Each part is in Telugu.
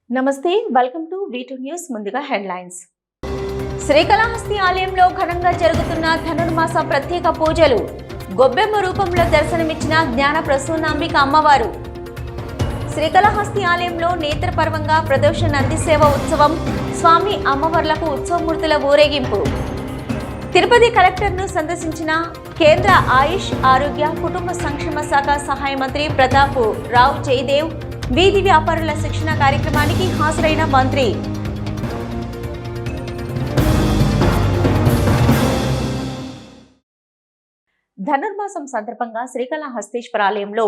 నమస్తే, వెల్కమ్ టు V2 న్యూస్. ముందుగా హెడ్లైన్స్. శ్రీకాళహస్తి ఆలయంలో ఘనంగా జరుగుతున్న ధనుర్మాస ప్రత్యేక పూజలు. గొబ్బెమ్మ రూపంలో దర్శనమిచ్చిన జ్ఞాన ప్రసూనాంబిక అమ్మవారు. శ్రీకాళహస్తి ఆలయంలో నేత్రపర్వంగా ప్రదోష నంది సేవ ఉత్సవం. స్వామి అమ్మవార్లకు ఉత్సవమూర్తుల ఊరేగింపు. తిరుపతి కలెక్టర్ను సందర్శించిన కేంద్ర ఆయుష్, ఆరోగ్య, కుటుంబ సంక్షేమ శాఖ సహాయ మంత్రి ప్రతాప్ రావు జయదేవ్. వీధి వ్యాపారుల శిక్షణ కార్యక్రమానికి హాజరైన మంత్రి. ధనుర్మాసం సందర్భంగా శ్రీకాళహస్తీశ్వర ఆలయంలో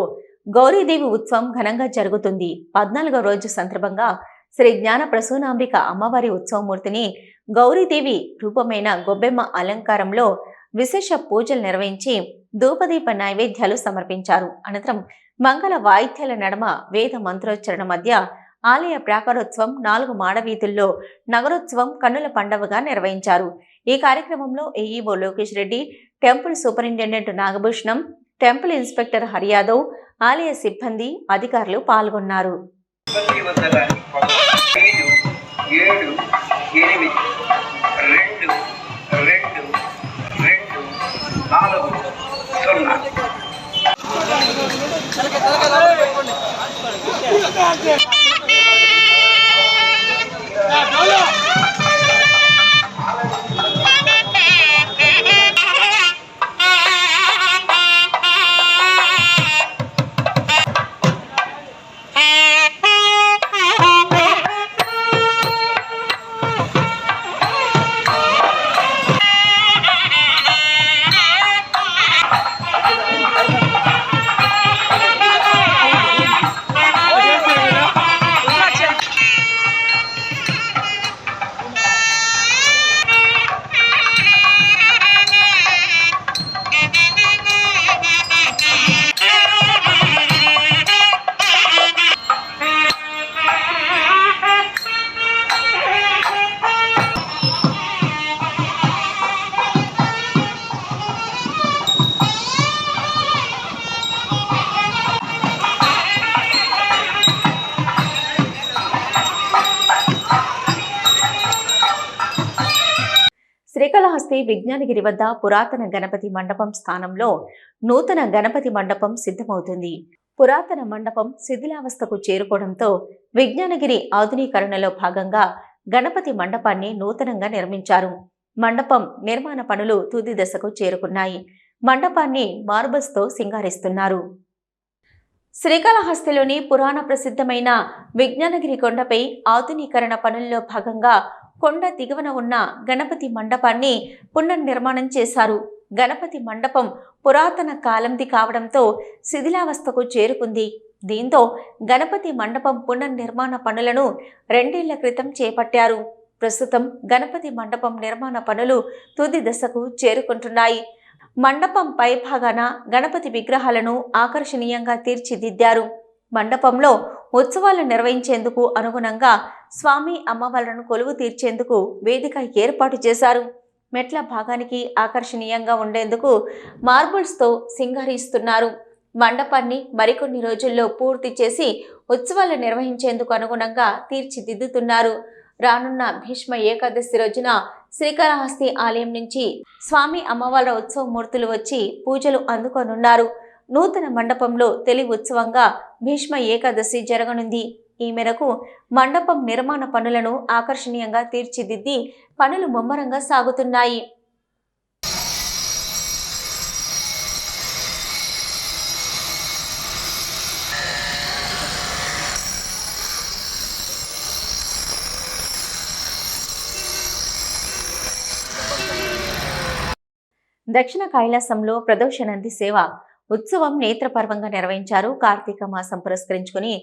గౌరీదేవి ఉత్సవం ఘనంగా జరుగుతుంది. 14వ రోజు సందర్భంగా శ్రీ జ్ఞాన ప్రసూనాంబిక అమ్మవారి ఉత్సవమూర్తిని గౌరీదేవి రూపమైన గొబ్బెమ్మ అలంకారంలో విశేష పూజలు నిర్వహించి ధూపదీప నైవేద్యాలు సమర్పించారు. అనంతరం మంగళ వాయిద్యాల నడమ వేద మంత్రోచ్చరణ మధ్య ఆలయ ప్రాకారోత్సవం 4 మాడవీధుల్లో నగరోత్సవం కన్నుల పండవగా నిర్వహించారు. ఈ కార్యక్రమంలో AEO Lokesh Reddy, temple superintendent Nagabhushanam, temple inspector Hari Yadav, ఆలయ సిబ్బంది, అధికారులు పాల్గొన్నారు. శ్రీకాళహస్తి విజ్ఞానగిరి వద్ద పురాతన గణపతి మండపం స్థానంలో నూతన గణపతి మండపం సిద్ధమవుతుంది. పురాతన మండపం శిథిలావస్థకు చేరుకోవడంతో విజ్ఞానగిరి ఆధునీకరణలో భాగంగా గణపతి మండపాన్ని నూతనంగా నిర్మించారు. మండపం నిర్మాణ పనులు తుది దశకు చేరుకున్నాయి. మండపాన్ని మార్బల్స్తో సింగారిస్తున్నారు. శ్రీకాళహస్తిలోని పురాణ ప్రసిద్ధమైన విజ్ఞానగిరి కొండపై ఆధునీకరణ పనుల్లో భాగంగా కొండ దిగువన ఉన్న గణపతి మండపాన్ని పునర్నిర్మాణం చేశారు. గణపతి మండపం పురాతన కాలంది కావడంతో శిథిలావస్థకు చేరుకుంది. దీంతో గణపతి మండపం పునర్నిర్మాణ పనులను 2 ఏళ్ల క్రితం చేపట్టారు. ప్రస్తుతం గణపతి మండపం నిర్మాణ పనులు తుది దశకు చేరుకుంటున్నాయి. మండపం పైభాగాన గణపతి విగ్రహాలను ఆకర్షణీయంగా తీర్చిదిద్దారు. మండపంలో ఉత్సవాలు నిర్వహించేందుకు అనుగుణంగా స్వామి అమ్మవార్లను కొలువు తీర్చేందుకు వేదిక ఏర్పాటు చేశారు. మెట్ల భాగానికి ఆకర్షణీయంగా ఉండేందుకు మార్బుల్స్తో సింగారిస్తున్నారు. మండపాన్ని మరికొన్ని రోజుల్లో పూర్తి చేసి ఉత్సవాలు నిర్వహించేందుకు అనుగుణంగా తీర్చిదిద్దుతున్నారు. రానున్న భీష్మ ఏకాదశి రోజున శ్రీకాళహస్తి ఆలయం నుంచి స్వామి అమ్మవార్ల ఉత్సవమూర్తులు వచ్చి పూజలు అందుకోనున్నారు. నూతన మండపంలో తొలి ఉత్సవంగా భీష్మ ఏకాదశి జరగనుంది. ఈ మేరకు మండపం నిర్మాణ పనులను ఆకర్షణీయంగా తీర్చిదిద్ది పనులు ముమ్మరంగా సాగుతున్నాయి. దక్షిణ కైలాసంలో ప్రదోష నంది సేవ ఉత్సవం నేత్రపర్వంగా నిర్వహించారు. కార్తీక మాసం పురస్కరించుకుని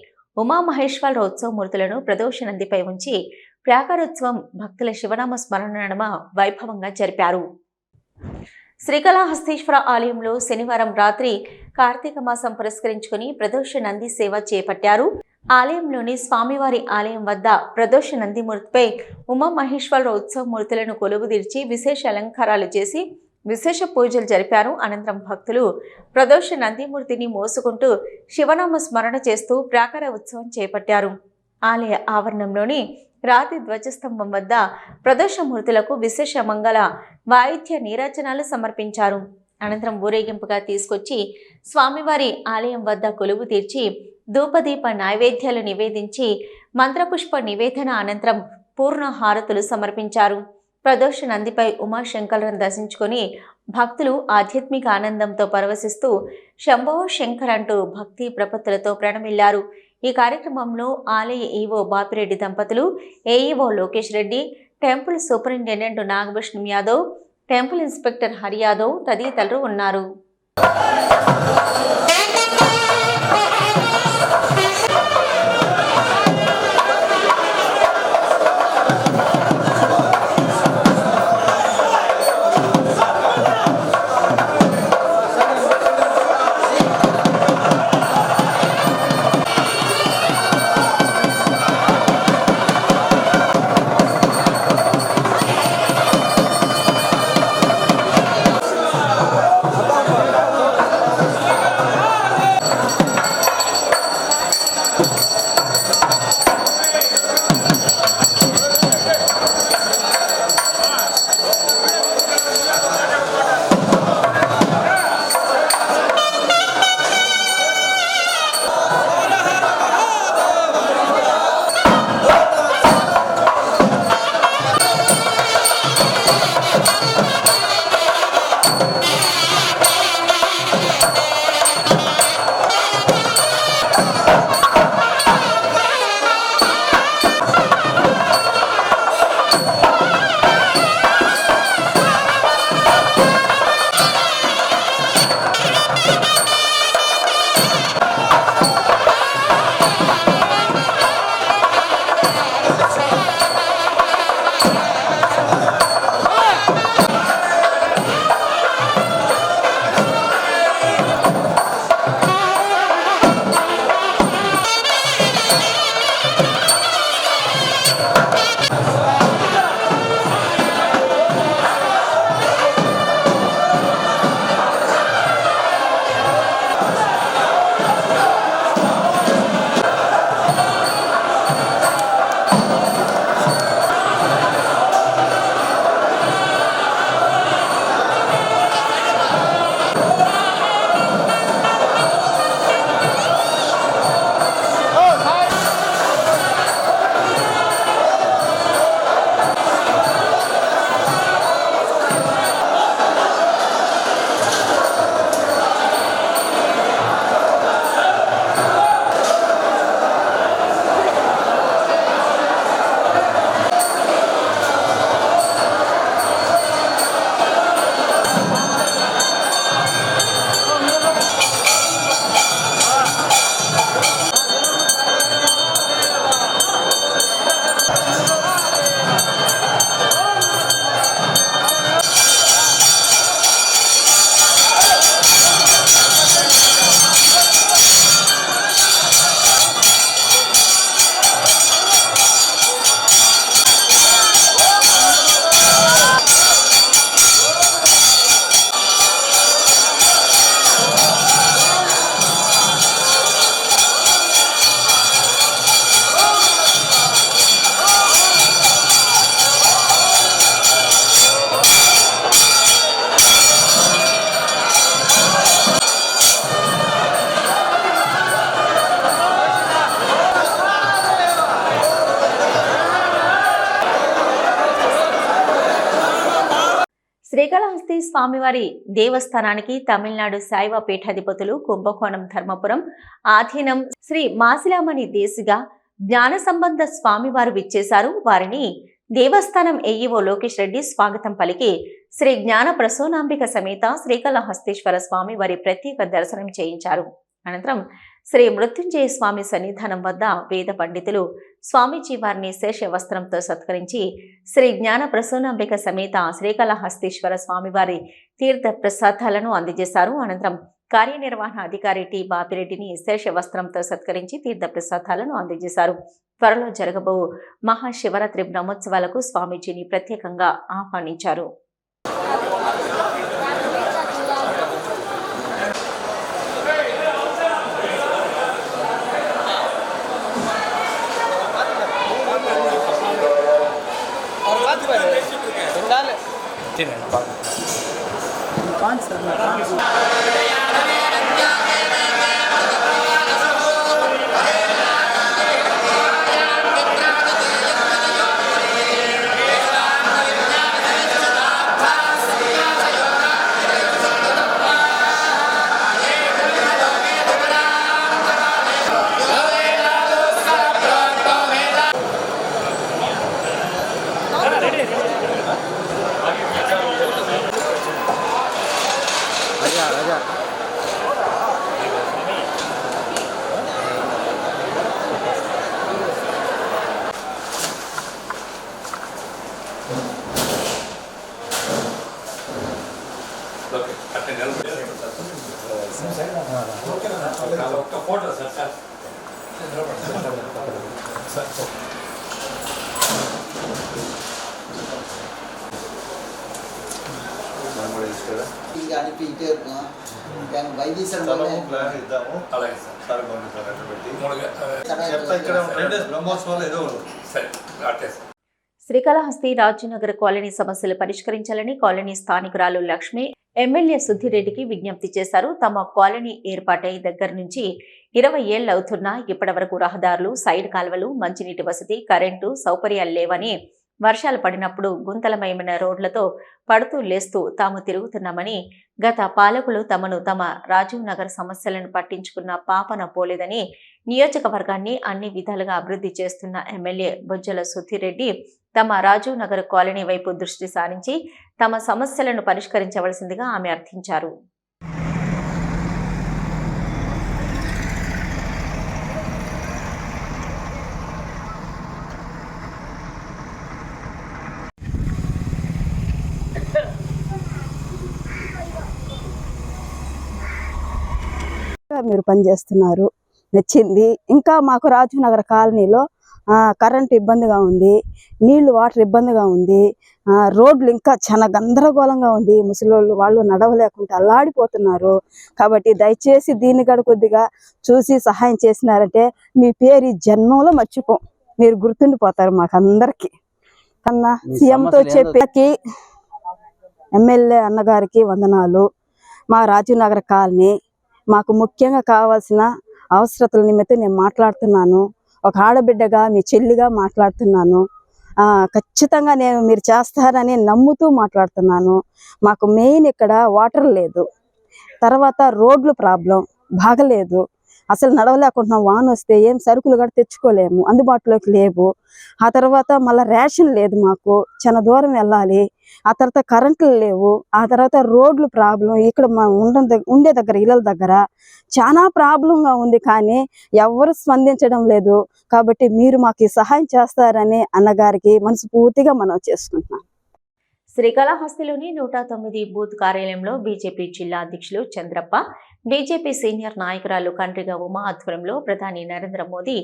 ఉమామహేశ్వర ఉత్సవమూర్తులను ప్రదోష నందిపై ఉంచి ప్రాకారోత్సవం భక్తుల శివనామ స్మరణ నడుమ వైభవంగా జరిపారు. శ్రీకాళహస్తీశ్వర ఆలయంలో శనివారం రాత్రి కార్తీక మాసం పురస్కరించుకుని ప్రదోష నంది సేవ చేపట్టారు. ఆలయంలోని స్వామివారి ఆలయం వద్ద ప్రదోష నందిమూర్తిపై ఉమామహేశ్వర ఉత్సవమూర్తులను కొలువుదీర్చి విశేష అలంకారాలు చేసి విశేష పూజలు జరిపారు. అనంతరం భక్తులు ప్రదోష నందిమూర్తిని మోసుకుంటూ శివనామ స్మరణ చేస్తూ ప్రాకార ఉత్సవం చేపట్టారు. ఆలయ ఆవరణంలోని రాతి ధ్వజస్తంభం వద్ద ప్రదోషమూర్తులకు విశేష మంగళ వాయిద్య నీరాజనాలు సమర్పించారు. అనంతరం ఊరేగింపుగా తీసుకొచ్చి స్వామివారి ఆలయం వద్ద కొలువు తీర్చి ధూపదీప నైవేద్యాలు నివేదించి మంత్రపుష్ప నివేదన అనంతరం పూర్ణ హారతులు సమర్పించారు. ప్రదోష నందిపై ఉమాశంకరులను దర్శించుకొని భక్తులు ఆధ్యాత్మిక ఆనందంతో పరవశిస్తూ శంభో శంకర్ అంటూ భక్తి ప్రపత్తులతో ప్రణమిల్లారు. ఈ కార్యక్రమంలో ఆలయ ఈవో బాపిరెడ్డి దంపతులు, AEO Lokesh Reddy, temple superintendent Nagabhushanam Yadav, temple inspector Hari Yadav తదితరులు ఉన్నారు. శ్రీకాళహస్తి స్వామివారి దేవస్థానానికి తమిళనాడు శైవ పీఠాధిపతులు కుంభకోణం ధర్మపురం ఆధీనం శ్రీ మాసిలామణి దేశిగా జ్ఞాన సంబంధ స్వామివారు విచ్చేశారు. వారిని దేవస్థానం ఏఈఓ లోకేష్ రెడ్డి స్వాగతం పలికి శ్రీ జ్ఞాన ప్రసూనాంబిక సమేత శ్రీకాళహస్తీశ్వర స్వామి వారి ప్రత్యేక దర్శనం చేయించారు. అనంతరం శ్రీ మృత్యుంజయ స్వామి సన్నిధానం వద్ద వేద పండితులు స్వామీజీ వారిని శేష వస్త్రంతో సత్కరించి శ్రీ జ్ఞాన ప్రసూనాంబిక సమేత శ్రీకాళహస్తీశ్వర స్వామివారి తీర్థ ప్రసాదాలను అందజేశారు. అనంతరం కార్యనిర్వహణ అధికారి టి బాపిరెడ్డిని శేష వస్త్రంతో సత్కరించి తీర్థ ప్రసాదాలను అందజేశారు. త్వరలో జరగబో మహాశివరాత్రి బ్రహ్మోత్సవాలకు స్వామీజీని ప్రత్యేకంగా ఆహ్వానించారు. శ్రీకాళహస్తి రాజనగర్ కాలనీ సమస్యలు పరిష్కరించాలని కాలనీ స్థానికురాలు లక్ష్మి ఎమ్మెల్యే సుద్దిరెడ్డికి విజ్ఞప్తి చేశారు. తమ కాలనీ ఏర్పాటై దగ్గర నుంచి 20 ఏళ్లవుతున్నా ఇప్పటి వరకు రహదారులు, సైడ్ కాల్వలు, మంచినీటి వసతి, కరెంటు సౌకర్యాలు లేవని, వర్షాలు పడినప్పుడు గుంతలమయమైన రోడ్లతో పడుతూ లేస్తూ తాము తిరుగుతున్నామని, గత పాలకులు తమ రాజీవ్ నగర్ సమస్యలను పట్టించుకున్న పాపన పోలేదని, నియోజకవర్గాన్ని అన్ని విధాలుగా అభివృద్ధి చేస్తున్న ఎమ్మెల్యే బొజ్జల సుద్దిరెడ్డి తమ రాజీవ్ నగర్ కాలనీ వైపు దృష్టి సారించి తమ సమస్యలను పరిష్కరించవలసిందిగా ఆమె అర్థించారు. మీరు పనిచేస్తున్నారు, నచ్చింది. ఇంకా మాకు రాజీవ్ నగర్ కాలనీలో కరెంటు ఇబ్బందిగా ఉంది, నీళ్లు వాటర్ ఇబ్బందిగా ఉంది, రోడ్లు ఇంకా చాలా గందరగోళంగా ఉంది. ముసలి వాళ్ళు నడవలేకుండా అల్లాడిపోతున్నారు. కాబట్టి దయచేసి దీన్ని కూడా కొద్దిగా చూసి సహాయం చేసినారంటే మీ పేరు ఈ జన్మంలో మర్చిపోం, మీరు గుర్తుండిపోతారు మాకందరికి. కన్నా సీఎంతో చెప్పి ఎమ్మెల్యే అన్నగారికి వందనాలు. మా రాజీవ్ నగర్ కాలనీ మాకు ముఖ్యంగా కావాల్సిన అవసరతల నిమిత్తం నేను మాట్లాడుతున్నాను. ఒక ఆడబిడ్డగా మీ చెల్లిగా మాట్లాడుతున్నాను. ఖచ్చితంగా మీరు చేస్తారని నమ్ముతూ మాట్లాడుతున్నాను. మాకు మెయిన్ ఇక్కడ వాటర్ లేదు, తర్వాత రోడ్లు ప్రాబ్లం బాగలేదు, అసలు నడవలేకుంటున్నాం. వాన వస్తే ఏం సరుకులు కూడా తెచ్చుకోలేము, అందుబాటులోకి లేవు. ఆ తర్వాత మళ్ళీ రేషన్ లేదు, మాకు చాలా దూరం వెళ్ళాలి. ఆ తర్వాత కరెంట్లు లేవు. ఆ తర్వాత రోడ్లు ప్రాబ్లం, ఇక్కడ మా ఉండే దగ్గర ఇళ్ళ దగ్గర చాలా ప్రాబ్లంగా ఉంది. కానీ ఎవరు స్పందించడం లేదు. కాబట్టి మీరు మాకు ఈ సహాయం చేస్తారని అన్నగారికి మనస్ఫూర్తిగా మనం చేసుకుంటున్నాం. శ్రీకాళహస్తిలోని 109 బూత్ కార్యాలయంలో బీజేపీ జిల్లా అధ్యక్షులు చంద్రప్ప, బీజేపీ సీనియర్ నాయకురాలు కండ్రిగ ఉమా ఆధ్వర్యంలో ప్రధాని నరేంద్ర మోదీ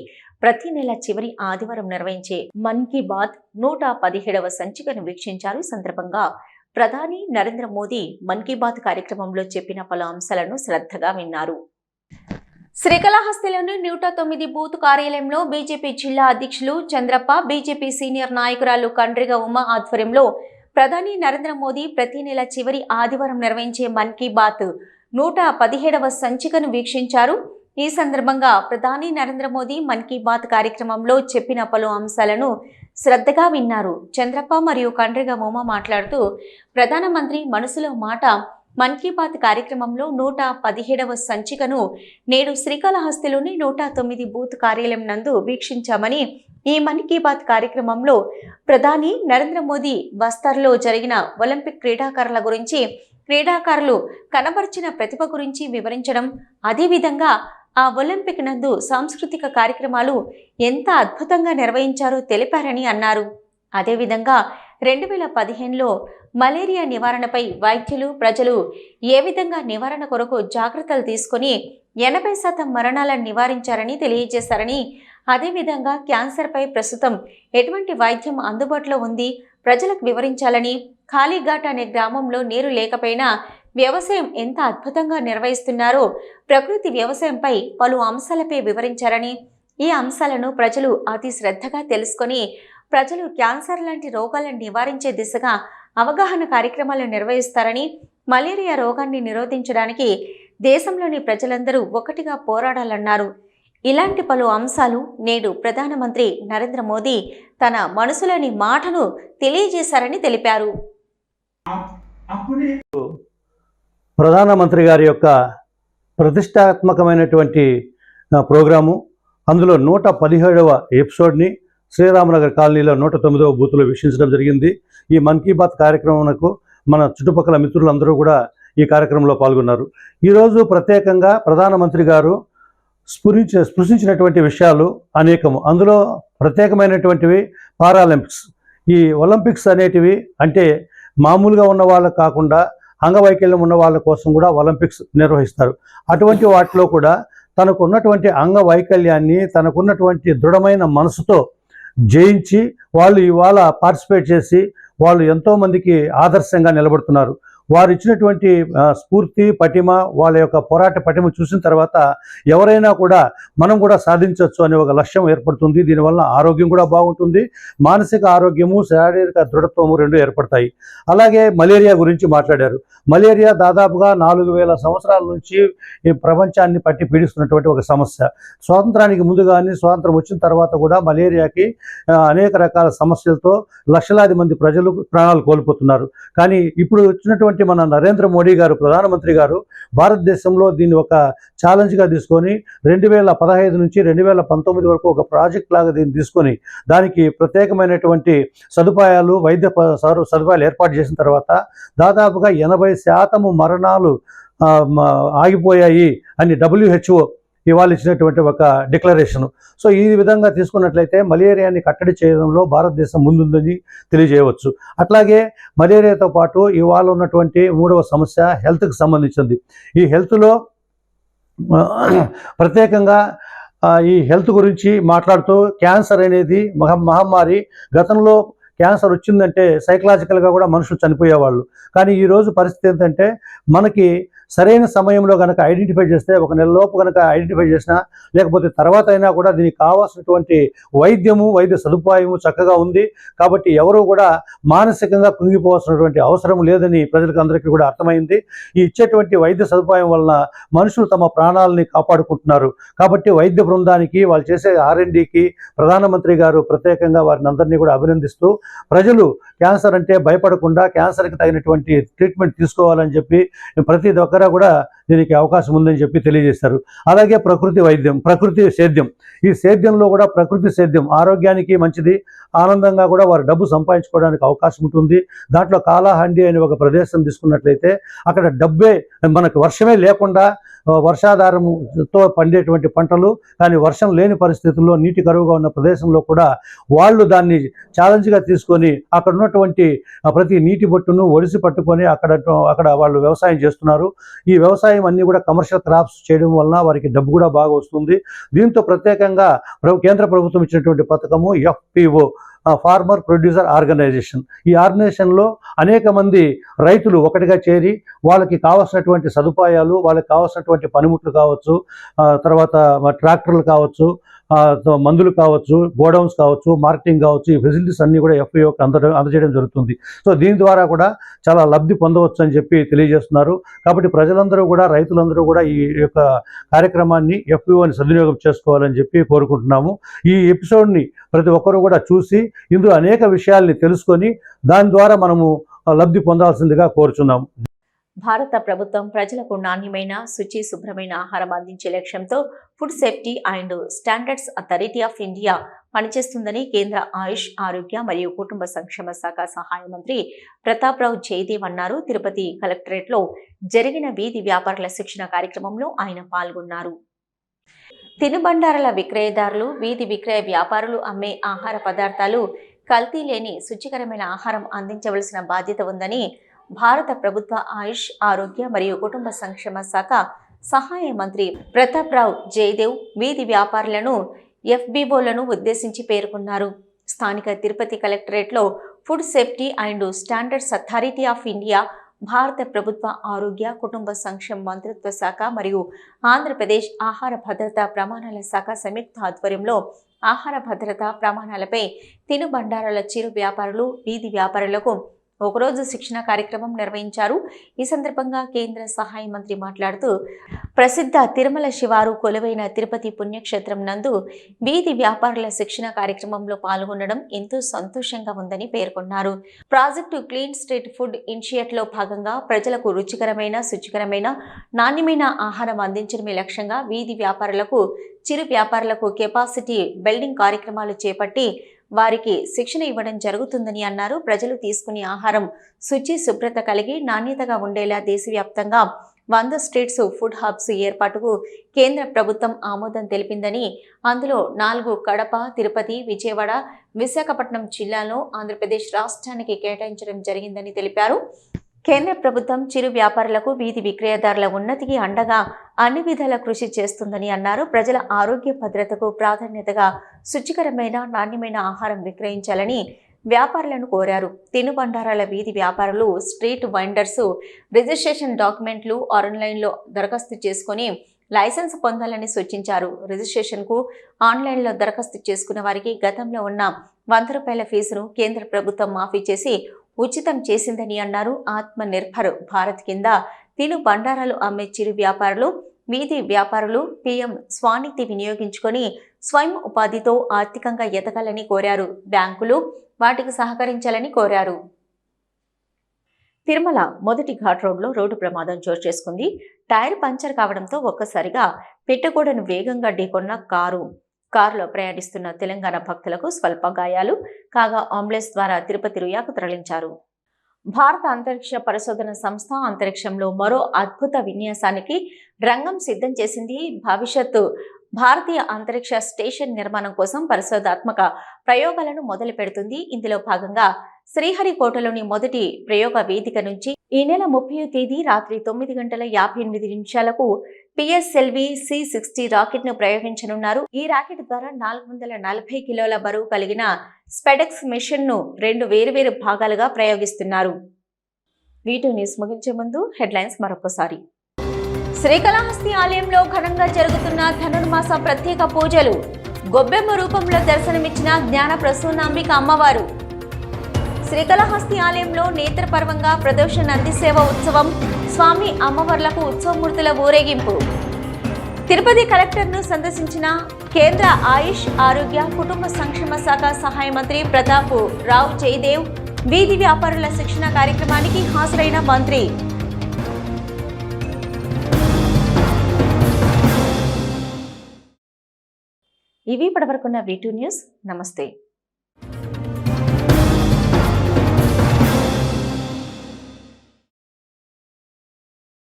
ప్రతి నెల చివరి ఆదివారం నిర్వహించే మన్ కీ బాత్ 117వ సంచికను వీక్షించారు. సందర్భంగా ప్రధాని నరేంద్ర మోదీ మన్ కీ బాత్ కార్యక్రమంలో చెప్పిన పలు అంశాలను శ్రద్ధగా విన్నారు. శ్రీకాళహస్తిలోని 109 బూత్ కార్యాలయంలో బీజేపీ జిల్లా అధ్యక్షులు చంద్రప్ప, బీజేపీ సీనియర్ నాయకురాలు కండ్రిగ ఉమా ఆధ్వర్యంలో ప్రధాని నరేంద్ర మోదీ ప్రతి నెల చివరి ఆదివారం నిర్వహించే మన్ కీ బాత్ 117వ సంచికను వీక్షించారు. ఈ సందర్భంగా ప్రధాని నరేంద్ర మోదీ మన్ కీ బాత్ కార్యక్రమంలో చెప్పిన పలు అంశాలను శ్రద్ధగా విన్నారు. చంద్రప్ప మరియు కండ్రిగ ఉమ మాట్లాడుతూ, ప్రధానమంత్రి మనసులో మాట మన్ కీ బాత్ కార్యక్రమంలో 117వ సంచికను నేడు శ్రీకాళహస్తిలోని 109 బూత్ కార్యాలయం నందు వీక్షించామని, ఈ మన్ కీ బాత్ కార్యక్రమంలో ప్రధాని నరేంద్ర మోదీ బస్తర్లో జరిగిన ఒలింపిక్ క్రీడాకారుల గురించి, క్రీడాకారులు కనబర్చిన ప్రతిభ గురించి వివరించడం, అదేవిధంగా ఆ ఒలింపిక్ నందు సాంస్కృతిక కార్యక్రమాలు ఎంత అద్భుతంగా నిర్వహించారో తెలిపారని అన్నారు. అదేవిధంగా 2015లో మలేరియా నివారణపై వైద్యులు, ప్రజలు ఏ విధంగా నివారణ కొరకు జాగ్రత్తలు తీసుకుని 80% మరణాలను నివారించారని తెలియజేశారని, అదేవిధంగా క్యాన్సర్పై ప్రస్తుతం ఎటువంటి వైద్యం అందుబాటులో ఉంది ప్రజలకు వివరించాలని, ఖాళీఘాట్ అనే గ్రామంలో నీరు లేకపోయినా వ్యవసాయం ఎంత అద్భుతంగా నిర్వహిస్తున్నారో ప్రకృతి వ్యవసాయంపై పలు అంశాలపై వివరించారని, ఈ అంశాలను ప్రజలు అతి శ్రద్ధగా తెలుసుకొని ప్రజలు క్యాన్సర్ లాంటి రోగాలను నివారించే దిశగా అవగాహన కార్యక్రమాలు నిర్వహిస్తారని, మలేరియా రోగాన్ని నిరోధించడానికి దేశంలోని ప్రజలందరూ ఒకటిగా పోరాడాలన్నారు. ఇలాంటి పలు అంశాలు నేడు ప్రధానమంత్రి నరేంద్ర మోదీ తన మనసులోని మాటను తెలియజేశారని తెలిపారు. ప్రధానమంత్రి గారి యొక్క ప్రతిష్టాత్మకమైనటువంటి ప్రోగ్రాము, అందులో 117వ ఎపిసోడ్ని శ్రీరామనగర్ కాలనీలో 109వ బూత్లో వీక్షించడం జరిగింది. ఈ మన్ కీ బాత్ కార్యక్రమంకు మన చుట్టుపక్కల మిత్రులందరూ కూడా ఈ కార్యక్రమంలో పాల్గొన్నారు. ఈరోజు ప్రత్యేకంగా ప్రధానమంత్రి గారు స్పృశించినటువంటి విషయాలు అనేకము. అందులో ప్రత్యేకమైనటువంటివి పారాలింపిక్స్. ఈ ఒలింపిక్స్ అనేటివి అంటే మామూలుగా ఉన్న వాళ్ళకు కాకుండా అంగవైకల్యం ఉన్న వాళ్ళ కోసం కూడా ఒలింపిక్స్ నిర్వహిస్తారు. అటువంటి వాటిలో కూడా తనకున్నటువంటి అంగవైకల్యాన్ని తనకున్నటువంటి దృఢమైన మనసుతో జయించి వాళ్ళు ఇవాళ పార్టిసిపేట్ చేసి వాళ్ళు ఎంతోమందికి ఆదర్శంగా నిలబడుతున్నారు. వారు ఇచ్చినటువంటి స్ఫూర్తి, పటిమ, వాళ్ళ యొక్క పోరాట పటిమ చూసిన తర్వాత ఎవరైనా కూడా మనం కూడా సాధించవచ్చు అనే ఒక లక్ష్యం ఏర్పడుతుంది. దీనివల్ల ఆరోగ్యం కూడా బాగుంటుంది, మానసిక ఆరోగ్యము, శారీరక దృఢత్వము రెండు ఏర్పడతాయి. అలాగే మలేరియా గురించి మాట్లాడారు. మలేరియా దాదాపుగా 4000 సంవత్సరాల నుంచి ఈ ప్రపంచాన్ని పట్టి పీడిస్తున్నటువంటి ఒక సమస్య. స్వాతంత్రానికి ముందు కానీ స్వాతంత్రం వచ్చిన తర్వాత కూడా మలేరియాకి అనేక రకాల సమస్యలతో లక్షలాది మంది ప్రజలు ప్రాణాలు కోల్పోతున్నారు. కానీ ఇప్పుడు వచ్చినటువంటి మన నరేంద్ర మోడీ గారు, ప్రధానమంత్రి గారు భారతదేశంలో దీన్ని ఒక ఛాలెంజ్గా తీసుకొని 2015 నుంచి 2019 వరకు ఒక ప్రాజెక్ట్ లాగా దీన్ని తీసుకొని దానికి ప్రత్యేకమైనటువంటి సదుపాయాలు, వైద్య సదుపాయాలు ఏర్పాటు చేసిన తర్వాత దాదాపుగా 80% మరణాలు ఆగిపోయాయి అని WHO ఇవాళ ఇచ్చినటువంటి ఒక డిక్లరేషను. సో ఈ విధంగా తీసుకున్నట్లయితే మలేరియాని కట్టడి చేయడంలో భారతదేశం ముందుందని తెలియజేయవచ్చు. అట్లాగే మలేరియాతో పాటు ఇవాళ ఉన్నటువంటి 3వ సమస్య హెల్త్కి సంబంధించింది. ఈ హెల్త్లో ప్రత్యేకంగా ఈ హెల్త్ గురించి మాట్లాడుతూ క్యాన్సర్ అనేది మహమ్మారి. గతంలో క్యాన్సర్ వచ్చిందంటే సైకలాజికల్గా కూడా మనుషులు చనిపోయేవాళ్ళు. కానీ ఈరోజు పరిస్థితి ఏంటంటే మనకి సరైన సమయంలో కనుక ఐడెంటిఫై చేస్తే, ఒక నెలలోపు కనుక ఐడెంటిఫై చేసినా లేకపోతే తర్వాత అయినా కూడా దీనికి కావాల్సినటువంటి వైద్య సదుపాయము చక్కగా ఉంది. కాబట్టి ఎవరు కూడా మానసికంగా కుంగిపోవాల్సినటువంటి అవసరం లేదని ప్రజలకు అందరికీ కూడా అర్థమైంది. ఈ ఇచ్చేటువంటి వైద్య సదుపాయం వలన మనుషులు తమ ప్రాణాలని కాపాడుకుంటున్నారు. కాబట్టి వైద్య బృందానికి, వాళ్ళు చేసే R&Dకి ప్రధానమంత్రి గారు ప్రత్యేకంగా వారిని అందరినీ కూడా అభినందిస్తూ ప్రజలు క్యాన్సర్ అంటే భయపడకుండా క్యాన్సర్కి తగినటువంటి ట్రీట్మెంట్ తీసుకోవాలని చెప్పి ప్రతి ఒక్కరా కూడా దీనికి అవకాశం ఉందని చెప్పి తెలియజేశారు. అలాగే ప్రకృతి వైద్యం, ప్రకృతి సేద్యం. ఈ సేద్యంలో కూడా ప్రకృతి సేద్యం ఆరోగ్యానికి మంచిది, ఆనందంగా కూడా వారు డబ్బు సంపాదించుకోవడానికి అవకాశం ఉంటుంది. దాంట్లో కాలాహండి అనే ఒక ప్రదేశం తీసుకున్నట్లయితే అక్కడ డబ్బే మనకు వర్షమే లేకుండా వర్షాధారంతో పండేటువంటి పంటలు, కానీ వర్షం లేని పరిస్థితుల్లో నీటి కరువుగా ఉన్న ప్రదేశంలో కూడా వాళ్ళు దాన్ని ఛాలెంజ్గా తీసుకొని అక్కడ ఉన్నటువంటి ప్రతి నీటి బొట్టును ఒడిసి పట్టుకొని అక్కడ వాళ్ళు వ్యవసాయం చేస్తున్నారు. ఈ వ్యవసాయం అన్నీ కూడా కమర్షియల్ క్రాప్స్ చేయడం వలన వారికి డబ్బు కూడా బాగా వస్తుంది. దీంతో ప్రత్యేకంగా కేంద్ర ప్రభుత్వం ఇచ్చినటువంటి పథకము FPO, ఫార్మర్ ప్రొడ్యూసర్ ఆర్గనైజేషన్. ఈ ఆర్గనైజేషన్లో అనేక మంది రైతులు ఒకటిగా చేరి వాళ్ళకి కావాల్సినటువంటి సదుపాయాలు, వాళ్ళకి కావాల్సినటువంటి పనిముట్లు కావచ్చు, తర్వాత ట్రాక్టర్లు కావచ్చు, మందులు కావచ్చు, గోడౌన్స్ కావచ్చు, మార్కెటింగ్ కావచ్చు, ఈ ఫెసిలిటీస్ అన్నీ కూడా FPOకి అందజేయడం జరుగుతుంది. సో దీని ద్వారా కూడా చాలా లబ్ధి పొందవచ్చు అని చెప్పి తెలియజేస్తున్నారు. కాబట్టి ప్రజలందరూ కూడా, రైతులందరూ కూడా ఈ యొక్క కార్యక్రమాన్ని FPOని సద్వినియోగం చేసుకోవాలని చెప్పి కోరుకుంటున్నాము. ఈ ఎపిసోడ్ని ప్రతి ఒక్కరూ కూడా చూసి ఇందులో అనేక విషయాల్ని తెలుసుకొని దాని ద్వారా మనము లబ్ధి పొందాల్సిందిగా కోరుచున్నాము. భారత ప్రభుత్వం ప్రజలకు నాణ్యమైన, శుచి, శుభ్రమైన ఆహారం అందించే లక్ష్యంతో food safety and standards authority of India పనిచేస్తుందని కేంద్ర ఆయుష్, ఆరోగ్య మరియు కుటుంబ సంక్షేమ శాఖ సహాయ మంత్రి ప్రతాప్రావు జయదేవ్ అన్నారు. తిరుపతి కలెక్టరేట్లో జరిగిన వీధి వ్యాపారుల శిక్షణ కార్యక్రమంలో ఆయన పాల్గొన్నారు. తినుబండారాల విక్రయదారులు, వీధి విక్రయ వ్యాపారులు అమ్మే ఆహార పదార్థాలు కల్తీ లేని శుచికరమైన ఆహారం అందించవలసిన బాధ్యత ఉందని భారత ప్రభుత్వ ఆయుష్, ఆరోగ్య మరియు కుటుంబ సంక్షేమ శాఖ సహాయ మంత్రి ప్రతాప్రావు జయదేవ్ వీధి వ్యాపారులను, FBOలను ఉద్దేశించి పేర్కొన్నారు. స్థానిక తిరుపతి కలెక్టరేట్లో food safety and standards authority of India, భారత ప్రభుత్వ ఆరోగ్య, కుటుంబ సంక్షేమ మంత్రిత్వ శాఖ మరియు ఆంధ్రప్రదేశ్ ఆహార భద్రతా ప్రమాణాల శాఖ సంయుక్త ఆధ్వర్యంలో ఆహార భద్రతా ప్రమాణాలపై తినుబండారాల చిరు వ్యాపారులు, వీధి వ్యాపారులకు ఒకరోజు శిక్షణ కార్యక్రమం నిర్వహించారు. ఈ సందర్భంగా కేంద్ర సహాయ మంత్రి మాట్లాడుతూ ప్రసిద్ధ తిరుమల శివారు కొలువైన తిరుపతి పుణ్యక్షేత్రం నందు వీధి వ్యాపారుల శిక్షణ కార్యక్రమంలో పాల్గొనడం ఎంతో సంతోషంగా ఉందని పేర్కొన్నారు. ప్రాజెక్టు క్లీన్ స్ట్రీట్ ఫుడ్ ఇనిషియేటివ్లో భాగంగా ప్రజలకు రుచికరమైన, శుచికరమైన, నాణ్యమైన ఆహారం అందించడమే లక్ష్యంగా వీధి వ్యాపారులకు, చిరు వ్యాపారులకు కెపాసిటీ బిల్డింగ్ కార్యక్రమాలు చేపట్టి వారికి శిక్షణ ఇవ్వడం జరుగుతుందని అన్నారు. ప్రజలు తీసుకునే ఆహారం శుచి, శుభ్రత కలిగి నాణ్యతగా ఉండేలా దేశవ్యాప్తంగా 100 స్ట్రీట్స్ ఫుడ్ హబ్స్ ఏర్పాటుకు కేంద్ర ప్రభుత్వం ఆమోదం తెలిపిందని, అందులో 4 కడప, తిరుపతి, విజయవాడ, విశాఖపట్నం జిల్లాలో ఆంధ్రప్రదేశ్ రాష్ట్రానికి కేటాయించడం జరిగిందని తెలిపారు. కేంద్ర ప్రభుత్వం చిరు వ్యాపారులకు, వీధి విక్రయదారుల ఉన్నతికి అండగా అన్ని విధాల కృషి చేస్తుందని అన్నారు. ప్రజల ఆరోగ్య భద్రతకు ప్రాధాన్యతగా శుచికరమైన, నాణ్యమైన ఆహారం విక్రయించాలని వ్యాపారులను కోరారు. తినుబండారాల వీధి వ్యాపారులు, స్ట్రీట్ వెండర్స్ రిజిస్ట్రేషన్ డాక్యుమెంట్లు ఆన్లైన్లో దరఖాస్తు చేసుకుని లైసెన్స్ పొందాలని సూచించారు. రిజిస్ట్రేషన్కు ఆన్లైన్లో దరఖాస్తు చేసుకున్న వారికి గతంలో ఉన్న 100 రూపాయల ఫీజును కేంద్ర ప్రభుత్వం మాఫీ చేసి ఉచితం చేసిందని అన్నారు. ఆత్మ నిర్భర్ భారత్ కింద తిను బండారాలు అమ్మే చిరు వ్యాపారులు, వీధి వ్యాపారులు PM స్వానిధి వినియోగించుకొని స్వయం ఉపాధితో ఆర్థికంగా ఎదగాలని కోరారు. బ్యాంకులు వాటికి సహకరించాలని కోరారు. తిరుమల మొదటి ఘాట్ రోడ్లో రోడ్డు ప్రమాదం చోటు చేసుకుంది. టైర్ పంచర్ కావడంతో ఒక్కసారిగా పెట్టగోడను వేగంగా ఢీకొన్న కారులో ప్రయాణిస్తున్న తెలంగాణ భక్తులకు స్వల్ప గాయాలు కాగా అంబులెన్స్ ద్వారా తిరుపతి రుయాకు తరలించారు. భారత అంతరిక్ష పరిశోధన సంస్థ అంతరిక్షంలో మరో అద్భుత విన్యాసానికి రంగం సిద్ధం చేసింది. భవిష్యత్తు భారతీయ అంతరిక్ష స్టేషన్ నిర్మాణం కోసం పరిశోధాత్మక ప్రయోగాలను మొదలు పెడుతుంది. ఇందులో భాగంగా శ్రీహరికోటలోని మొదటి ప్రయోగ వేదిక నుంచి ఈ నెల 30వ తేదీ రాత్రి 9:58 PSLV C-60 రాకెట్ ను ప్రయోగించనున్నారు. ఈ రాకెట్ ద్వారా 440 కిలోల బరువు కలిగిన స్పెడెక్స్ మిషన్ ను 2 వేర్వేరు భాగాలుగా ప్రయోగిస్తున్నారు. వీటి న్యూస్ ముగించే ముందు హెడ్లైన్స్ మరొకసారి. శ్రీకాళహస్తి ఆలయంలో ఘనంగా జరుగుతున్న ధనుర్మాస ప్రత్యేక పూజలు. గొబ్బెమ్మ రూపంలో దర్శనమిచ్చిన జ్ఞాన ప్రసూనాంబిక అమ్మవారు. శ్రీకాళహస్తి ఆలయంలో నేత్రపర్వంగా ప్రదోష నంది సేవ ఉత్సవం. స్వామి అమ్మవార్లకు ఉత్సవమూర్తుల ఊరేగింపు. తిరుపతి కలెక్టర్ను సందర్శించిన కేంద్ర ఆయుష్, ఆరోగ్య, కుటుంబ సంక్షేమ శాఖ సహాయ మంత్రి ప్రతాప్ రావ్ జయదేవ్. వీధి వ్యాపారుల శిక్షణ కార్యక్రమానికి హాజరైన మంత్రి. ఇవి ఇప్పటివరకున్న V2 న్యూస్. నమస్తే.